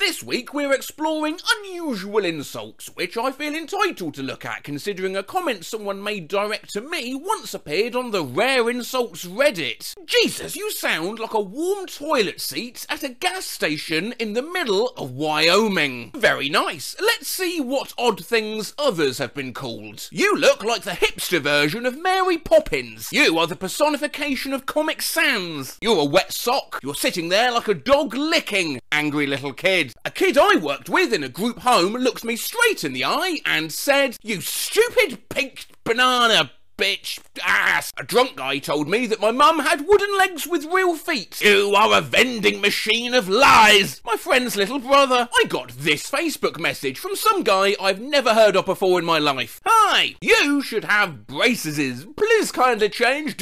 This week we're exploring unusual insults, which I feel entitled to look at considering a comment someone made direct to me once appeared on the Rare Insults Reddit. Jesus, you sound like a warm toilet seat at a gas station in the middle of Wyoming. Very nice. Let's see what odd things others have been called. You look like the hipster version of Mary Poppins. You are the personification of Comic Sans. You're a wet sock. You're sitting there like a dog licking. Angry little kid. A kid I worked with in a group home looked me straight in the eye and said, "You stupid pink banana bitch ass." A drunk guy told me that my mum had wooden legs with real feet. You are a vending machine of lies. My friend's little brother. I got this Facebook message from some guy I've never heard of before in my life. Hi, you should have braces. Please kindly change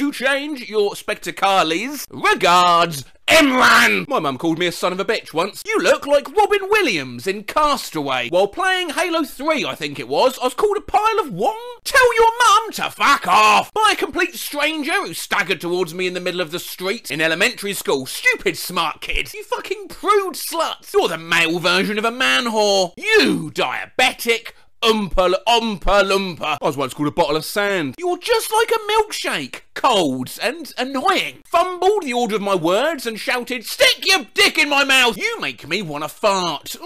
your spectacles. Regards, Imran! My mum called me a son of a bitch once. You look like Robin Williams in Castaway. While playing Halo 3, I think it was, I was called a pile of wong. Tell your mum to fuck off! By a complete stranger who staggered towards me in the middle of the street in elementary school. Stupid smart kid. You fucking prude slut. You're the male version of a man whore. You diabetic Oompa Loompa. I was once called a bottle of sand. You're just like a milkshake. Cold and annoying. Fumbled the order of my words and shouted, "Stick your dick in my mouth! You make me want to fart."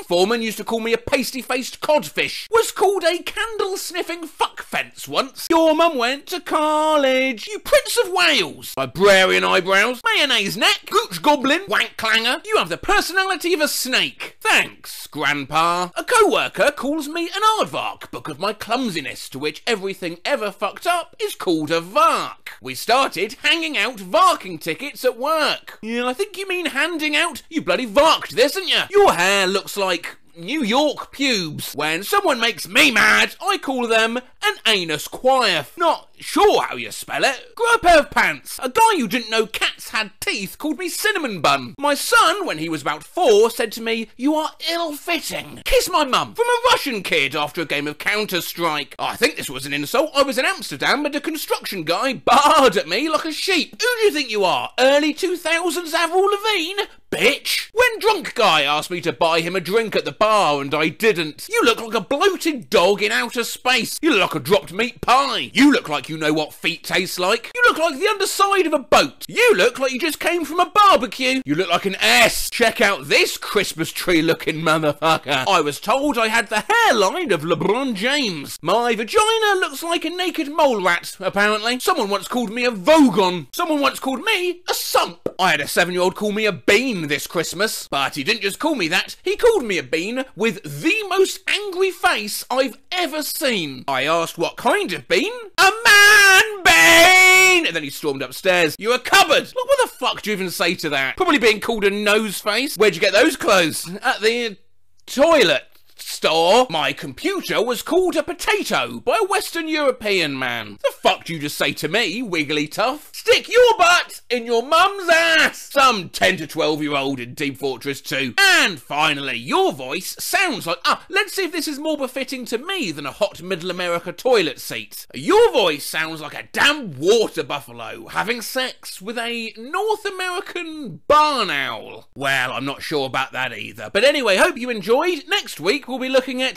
Foreman used to call me a pasty-faced codfish. Was called a candle-sniffing fuck fence once. Your mum went to college. You Prince of Wales. Librarian eyebrows. Mayonnaise neck. Gooch goblin. Wank clanger. You have the personality of a snake. Thanks, Grandpa. A co-worker calls me an aardvark because of my clumsiness, to which everything ever fucked up is called a vark. We started hanging out varking tickets at work. Yeah, I think you mean handing out. You bloody varked this, didn't you? Your hair looks like New York pubes. When someone makes me mad, I call them an anus quief. Not sure how you spell it. Grow a pair of pants. A guy who didn't know cats had teeth called me cinnamon bun. My son, when he was about 4, said to me, "You are ill-fitting." Kiss my mum. From a Russian kid after a game of Counter-Strike. I think this was an insult. I was in Amsterdam and a construction guy barred at me like a sheep. Who do you think you are? Early 2000s Avril Lavigne? Bitch. When drunk guy asked me to buy him a drink at the bar and I didn't. You look like a bloated dog in outer space. You look like a dropped meat pie. You look like you know what feet taste like. You look like the underside of a boat. You look like you just came from a barbecue. You look like an S. Check out this Christmas tree looking motherfucker. I was told I had the hairline of LeBron James. My vagina looks like a naked mole rat, apparently. Someone once called me a Vogon. Someone once called me a sump. I had a 7-year-old call me a bean this Christmas, but he didn't just call me that, he called me a bean with the most angry face I've ever seen. I asked what kind of bean? A man bean! And then he stormed upstairs. You're a cupboard! Look, what the fuck do you even say to that? Probably being called a nose face. Where'd you get those clothes? At the toilet store. My computer was called a potato by a Western European man. The fuck do you just say to me, wiggly tough? Stick your butt in your mum's ass! Some 10 to 12-year-old in Deep Fortress 2. And finally, your voice sounds like... let's see if this is more befitting to me than a hot Middle America toilet seat. Your voice sounds like a damn water buffalo having sex with a North American barn owl. Well, I'm not sure about that either. But anyway, hope you enjoyed. Next week, we'll be looking at...